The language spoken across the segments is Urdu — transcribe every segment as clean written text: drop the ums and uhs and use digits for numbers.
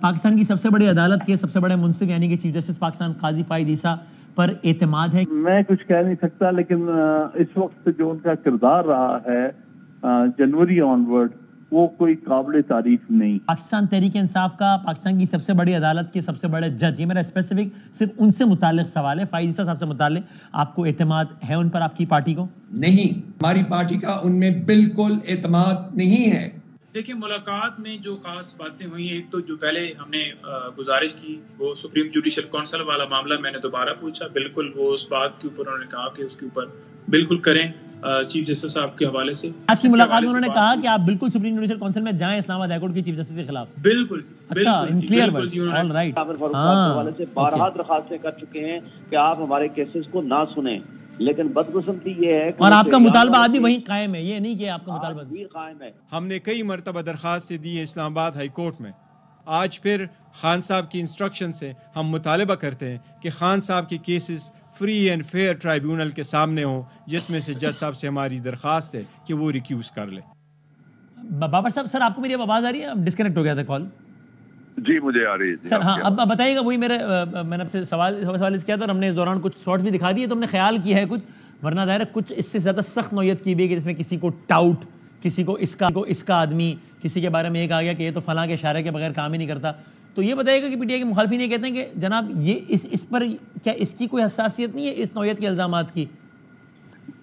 پاکستان کی سب سے بڑی عدالت کے سب سے بڑے منصف یعنی کہ چیف جسٹس پاکستان قاضی فائد عیسیٰ پر اعتماد ہے؟ میں کچھ کہہ نہیں سکتا، لیکن اس وقت جو ان کا کردار رہا ہے جنوری آنورڈ وہ کوئی قابل تعریف نہیں۔ پاکستان تحریک انصاف کا پاکستان کی سب سے بڑی عدالت کے سب سے بڑے جج، یہ میرا اسپیسیفک صرف ان سے متعلق سوال ہے، فائد عیسیٰ صاحب سے متعلق، آپ کو اعتماد ہے ان پر، آپ کی پارٹی کو؟ نہیں، ہماری پارٹی کا ان میں بالکل اعتماد نہیں ہے۔ دیکھیں، ملاقات میں جو خاص باتیں ہوئی ہیں، ایک تو جو پہلے ہم نے گزارش کی وہ سپریم جوڈیشل کونسل والا معاملہ میں نے دوبارہ پوچھا، بالکل وہ اس بات کے اوپر انہوں نے کہا کہ اس کے اوپر بالکل کریں چیف جسٹس صاحب کے حوالے سے۔ آج کی ملاقات میں انہوں نے کہا کہ آپ بالکل سپریم جوڈیشل کونسل میں جائیں اسلام آباد ہائی کورٹ کی چیف جسٹس کے خلاف۔ بالکل اچھا، ان کلیئر ورڈز، آل رائٹ۔ عامر فاروق صاحب کے حوالے سے بارہا درخواستیں کر چکے ہیں کہ آپ ہمارے کیسز کو نہ سنیں، لیکن بدقسمتی یہ ہے کہ اور آپ کا مطالبہ آج بھی وہیں قائم ہے، یہ نہیں کہ آپ کا مطالبہ بھی قائم ہے۔ ہم نے کئی مرتبہ درخواستیں دی ہیں اسلام آباد ہائی کورٹ میں، آج پھر خان صاحب کی انسٹرکشن سے ہم مطالبہ کرتے ہیں کہ خان صاحب کے cases free and fair tribunal کے سامنے ہوں، جس میں سے جج صاحب سے ہماری درخواست ہے کہ وہ ریکیوز کر لیں۔ بابر صاحب، سر آپ کو میری اب آواز آ رہی ہے؟ اب ڈسکنیکٹ ہو گیا تھا کال۔ جی مجھے آ رہی ہے سر ہاں، اب بتائیے گا، وہی میں نے آپ سے سوال کیا تھا اور ہم نے اس دوران کچھ شارٹ بھی دکھا دیے، تو ہم نے خیال کیا ہے کچھ، ورنہ ظاہر ہے کچھ اس سے زیادہ سخت نوعیت کی بھی ہے کہ جس میں کسی کو ٹاؤٹ، کسی کو اس کا آدمی، کسی کے بارے میں ایک آ گیا کہ یہ تو فلاں کے اشارے کے بغیر کام ہی نہیں کرتا۔ تو یہ بتائیے گا کہ پی ٹی آئی کے مخالفین یہ کہتے ہیں کہ جناب یہ اس پر کیا اس کی کوئی حساسیت نہیں ہے، اس نوعیت کے الزامات کی؟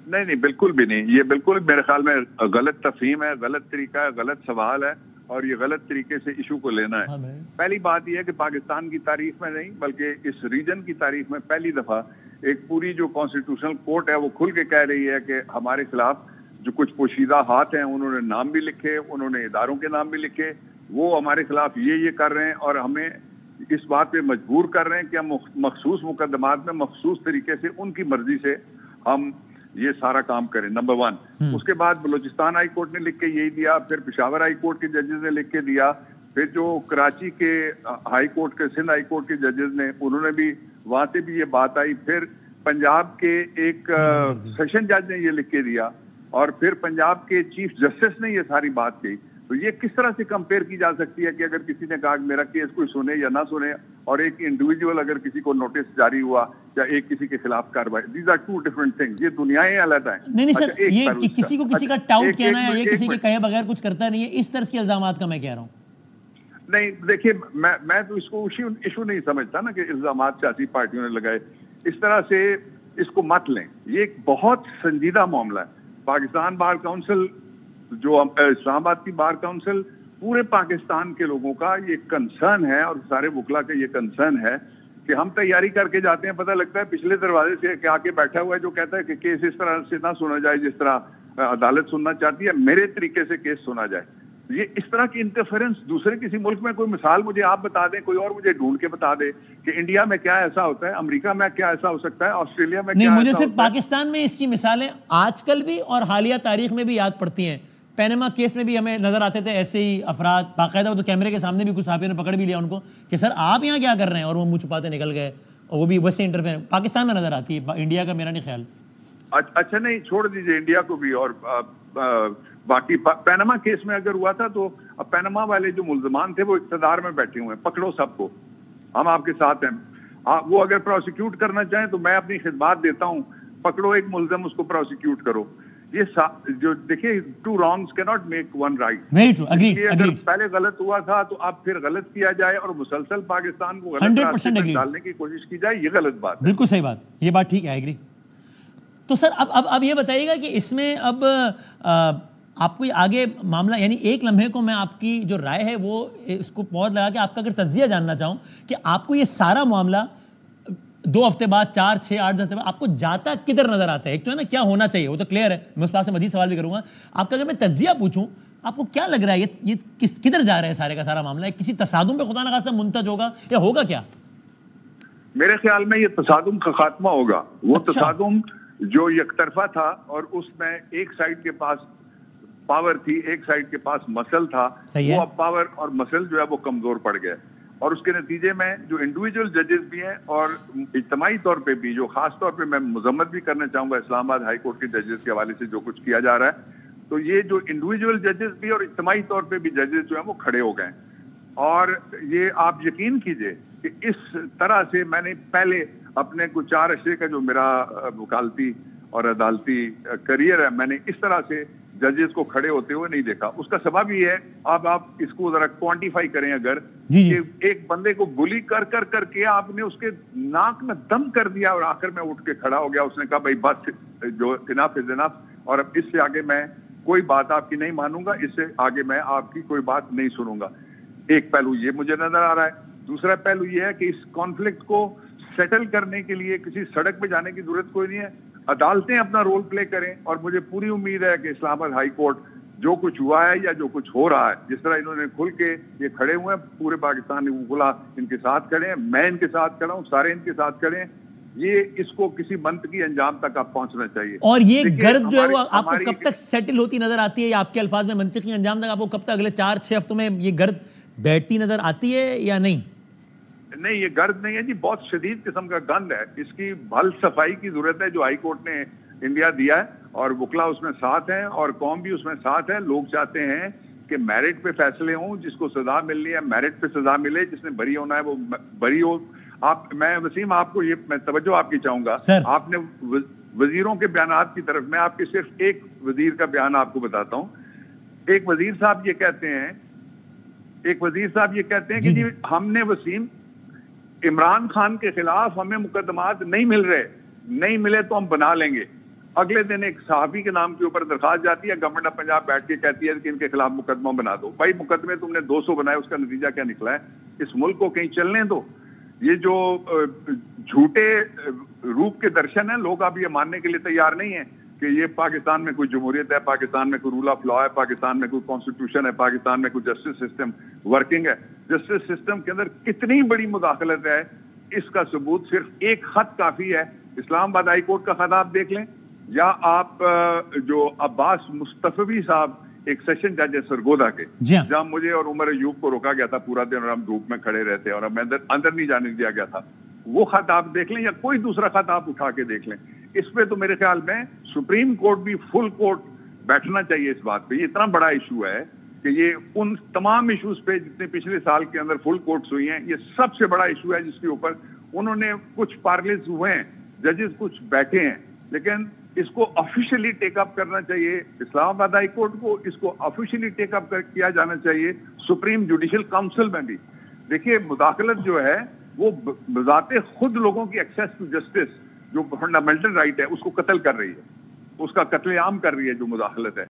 نہیں، بالکل بھی نہیں، یہ بالکل میرے خیال میں غلط تفہیم ہے، غلط طریقہ ہے، غلط سوال ہے، اور یہ غلط طریقے سے ایشو کو لینا ہے۔ پہلی بات یہ ہے کہ پاکستان کی تاریخ میں نہیں بلکہ اس ریجن کی تاریخ میں پہلی دفعہ ایک پوری جو کانسٹیٹیوشنل کورٹ ہے وہ کھل کے کہہ رہی ہے کہ ہمارے خلاف جو کچھ پوشیدہ ہاتھ ہیں انہوں نے نام بھی لکھے، انہوں نے اداروں کے نام بھی لکھے، وہ ہمارے خلاف یہ کر رہے ہیں اور ہمیں اس بات پہ مجبور کر رہے ہیں کہ ہم مخصوص مقدمات میں مخصوص طریقے سے ان کی مرضی سے ہم یہ سارا کام کریں، نمبر 1۔ اس کے بعد بلوچستان ہائی کورٹ نے لکھ کے یہی دیا، پھر پشاور ہائی کورٹ کے ججز نے لکھ کے دیا، پھر جو کراچی کے ہائی کورٹ کے سندھ ہائی کورٹ کے ججز نے انہوں نے بھی وہاں سے بھی یہ بات آئی، پھر پنجاب کے ایک سیشن جج نے یہ لکھ کے دیا، اور پھر پنجاب کے چیف جسٹس نے یہ ساری بات کہی۔ تو یہ کس طرح سے کمپیئر کی جا سکتی ہے کہ اگر کسی نے کہا کہ میرا کیس کوئی سنے یا نہ سنے، اور ایک انڈیویجول اگر کسی کو نوٹس جاری ہوا یا ایک کسی کے خلاف کارروائی، these are two different things, یہ دنیایں علیحدہ ہیں۔ نہیں سر، یہ کہ کسی کو کسی کا ٹاؤٹ کہنا ہے، یہ کسی کے کہے بغیر کچھ کرتا نہیں ہے، اس طرح کے الزامات کا میں کہہ رہا ہوں۔ نہیں دیکھیے، میں تو اس کو ایشو نہیں سمجھتا نا کہ الزامات سیاسی پارٹیوں نے لگائے، اس طرح سے اس کو مت لیں، یہ ایک بہت سنجیدہ معاملہ ہے۔ پاکستان بار کونسل، جو اسلام آباد کی بار کونسل، پورے پاکستان کے لوگوں کا یہ کنسرن ہے اور سارے وکلا کا یہ کنسرن ہے کہ ہم تیاری کر کے جاتے ہیں، پتہ لگتا ہے پچھلے دروازے سے کہ آ کے بیٹھا ہوا ہے جو کہتا ہے کہ کیس اس طرح سے نہ سنا جائے جس طرح عدالت سننا چاہتی ہے، میرے طریقے سے کیس سنا جائے۔ یہ اس طرح کی انٹرفیرنس دوسرے کسی ملک میں کوئی مثال مجھے آپ بتا دیں، کوئی اور مجھے ڈھونڈ کے بتا دے کہ انڈیا میں کیا ایسا ہوتا ہے، امریکہ میں کیا ایسا ہو سکتا ہے، آسٹریلیا میں کیا ایسا ہوتا ہے۔ نہیں، مجھے صرف پاکستان میں اس کی مثالیں آج کل بھی اور حالیہ تاریخ میں بھی یاد پڑتی ہیں۔ پینما کیس میں بھی ہمیں نظر آتے تھے ایسے ہی افراد، باقاعدہ وہ تو کیمرے کے سامنے بھی کچھ صحافیوں نے پکڑ بھی لیا ان کو کہ سر آپ یہاں کیا کر رہے ہیں، اور وہ منہ چھپاتے نکل گئے، اور وہ بھی ویسے انٹرفیئر پاکستان میں نظر آتی ہے، انڈیا کا میرا نہیں خیال۔ اچھا نہیں، چھوڑ دیجئے انڈیا کو بھی، اور باقی پینما کیس میں اگر ہوا تھا تو پینما والے جو ملزمان تھے وہ اقتدار میں بیٹھے ہوئے ہیں، پکڑو سب کو، ہم آپ کے ساتھ ہیں۔ وہ اگر پروسیکیوٹ کرنا چاہیں تو میں اپنی خدمات دیتا ہوں، پکڑو ایک ملزم، اس کو پروسیکیوٹ کرو۔ یہ جو دیکھیں، two wrongs cannot make one right. Very true, agreed. اگر پہلے غلط ہوا تھا تو اب پھر غلط کیا جائے اور مسلسل پاکستان کو غلط راستے میں ڈالنے کی کوشش کی جائے، یہ غلط بات ہے۔ بالکل صحیح بات، یہ بات ٹھیک ہے، ایگری۔ تو سر اب یہ بتائیے گا کہ اس میں اب آپ کو آگے معاملہ، یعنی ایک لمحے کو میں آپ کی جو رائے ہے وہ اس کو بہت لگا کہ آپ کا اگر تجزیہ جاننا چاہوں کہ آپ کو یہ سارا معاملہ 2 ہفتے بعد، 4، 6، 8، 10 ہفتے بعد آپ کو جاتا کدھر نظر آتا ہے؟ ایک تو ہے نا کیا ہونا چاہیے، وہ تو کلیئر ہے، میں اس پاس سے مزید سوال بھی کروں گا۔ آپ کا اگر میں تجزیہ پوچھوں، آپ کو کیا لگ رہا ہے یہ کدھر جا رہا ہے سارے کا سارا معاملہ؟ کسی تصادم پہ خدا نخواستہ منتج ہوگا یا ہوگا کیا؟ میرے خیال میں یہ تصادم کا خاتمہ ہوگا۔ وہ تصادم جو یک طرفہ تھا اور اس میں ایک سائڈ کے پاس پاور تھی، ایک سائڈ کے پاس مسل تھا، وہ اب پاور اور مسل جو ہے وہ کمزور پڑ گئے، اور اس کے نتیجے میں جو انڈیویجول ججز بھی ہیں اور اجتماعی طور پہ بھی، جو خاص طور پہ میں مذمت بھی کرنا چاہوں گا اسلام آباد ہائی کورٹ کے ججز کے حوالے سے جو کچھ کیا جا رہا ہے، تو یہ جو انڈیویجول ججز بھی اور اجتماعی طور پہ بھی ججز جو ہیں وہ کھڑے ہو گئے ہیں۔ اور یہ آپ یقین کیجئے کہ اس طرح سے میں نے پہلے اپنے کو 4 عشرے کا جو میرا وکالتی اور عدالتی کریئر ہے، میں نے اس طرح سے ججز کو کھڑے ہوتے ہوئے نہیں دیکھا. اس کا سبب یہ ہے، اب آپ اس کو ذرا کوانٹیفائی کریں اگر، کہ ایک بندے کو بلی کر کے آپ نے اس کے ناک میں دم کر دیا اور آخر میں اٹھ کے کھڑا ہو گیا. اس نے کہا بھائی بس جو انف از انف، اور اب اس سے آگے میں کوئی بات آپ کی نہیں مانوں گا، اس سے آگے میں آپ کی کوئی بات نہیں سنوں گا. ایک پہلو یہ مجھے نظر آ رہا ہے. دوسرا پہلو یہ ہے کہ اس کانفلکٹ کو سیٹل کرنے کے لیے کسی سڑک پہ جانے کی ضرورت کوئی نہیں ہے. عدالتیں اپنا رول پلے کریں، اور مجھے پوری امید ہے کہ اسلام آباد ہائی کورٹ جو کچھ ہوا ہے یا جو کچھ ہو رہا ہے، جس طرح انہوں نے کھل کے یہ کھڑے ہوئے ہیں، پورے پاکستان نے کھلا ان کے ساتھ کھڑے ہیں، میں ان کے ساتھ کھڑا ہوں، سارے ان کے ساتھ کھڑے ہیں. یہ اس کو کسی منطقی انجام تک آپ پہنچنا چاہیے. اور یہ گرد جو ہے وہ آپ کو کب تک سیٹل ہوتی نظر آتی ہے، یا آپ کے الفاظ میں منطقی انجام تک آپ کو کب تک اگلے 4-6 ہفتوں میں یہ گرد بیٹھتی نظر آتی ہے یا نہیں؟ نہیں، یہ گرد نہیں ہے جی، بہت شدید قسم کا گند ہے. اس کی بھل صفائی کی ضرورت ہے جو ہائی کورٹ نے انڈیا دیا ہے، اور وکلا اس میں ساتھ ہیں اور قوم بھی اس میں ساتھ ہے. لوگ چاہتے ہیں کہ میرٹ پہ فیصلے ہوں، جس کو سزا ملنی ہے میرٹ پہ سزا ملے، جس نے بری ہونا ہے وہ بری ہو. میں وسیم آپ کو یہ میں توجہ آپ کی چاہوں گا، آپ نے وزیروں کے بیانات کی طرف، میں آپ کے صرف ایک وزیر کا بیان آپ کو بتاتا ہوں. ایک وزیر صاحب یہ کہتے ہیں کہ جی ہم نے وسیم عمران خان کے خلاف ہمیں مقدمات نہیں مل رہے، نہیں ملے تو ہم بنا لیں گے. اگلے دن ایک صحافی کے نام کے اوپر درخواست جاتی ہے، گورنمنٹ آف پنجاب بیٹھ کے کہتی ہے کہ ان کے خلاف مقدمہ بنا دو. بھائی مقدمے تم نے 200 بنائے، اس کا نتیجہ کیا نکلا ہے؟ اس ملک کو کہیں چلنے دو. یہ جو جھوٹے روپ کے درشن ہیں، لوگ اب یہ ماننے کے لیے تیار نہیں ہیں کہ یہ پاکستان میں کوئی جمہوریت ہے، پاکستان میں کوئی رول آف لا ہے، پاکستان میں کوئی کانسٹیٹیوشن ہے، پاکستان میں کوئی جسٹس سسٹم ورکنگ ہے. جسٹس سسٹم کے اندر کتنی بڑی مداخلت ہے، اس کا ثبوت صرف ایک خط کافی ہے. اسلام آباد ہائی کورٹ کا خط آپ دیکھ لیں، یا آپ جو عباس مصطفی صاحب ایک سیشن جج ہے سرگودا کے، جہاں مجھے اور عمر ایوب کو روکا گیا تھا پورا دن اور ہم دھوپ میں کھڑے رہتے اور ہمیں اندر نہیں جانے دیا گیا تھا، وہ خط آپ دیکھ لیں، یا کوئی دوسرا خط آپ اٹھا کے دیکھ لیں. اس پہ تو میرے خیال میں سپریم کورٹ بھی فل کورٹ بیٹھنا چاہیے اس بات پہ. یہ اتنا بڑا ایشو ہے کہ یہ ان تمام ایشوز پہ جتنے پچھلے سال کے اندر فل کورٹس ہوئی ہیں، یہ سب سے بڑا ایشو ہے جس کے اوپر انہوں نے کچھ پارلیز ہوئے ہیں، ججز کچھ بیٹھے ہیں، لیکن اس کو آفیشلی ٹیک اپ کرنا چاہیے اسلام آباد ہائی کورٹ کو. اس کو آفیشلی ٹیک اپ کیا جانا چاہیے سپریم جوڈیشل کاؤنسل میں بھی. دیکھیے مداخلت جو ہے وہ بذات خود لوگوں کی ایکسیس ٹو جسٹس جو فنڈامنٹل رائٹ ہے اس کو قتل کر رہی ہے، اس کا قتل عام کر رہی ہے جو مداخلت ہے.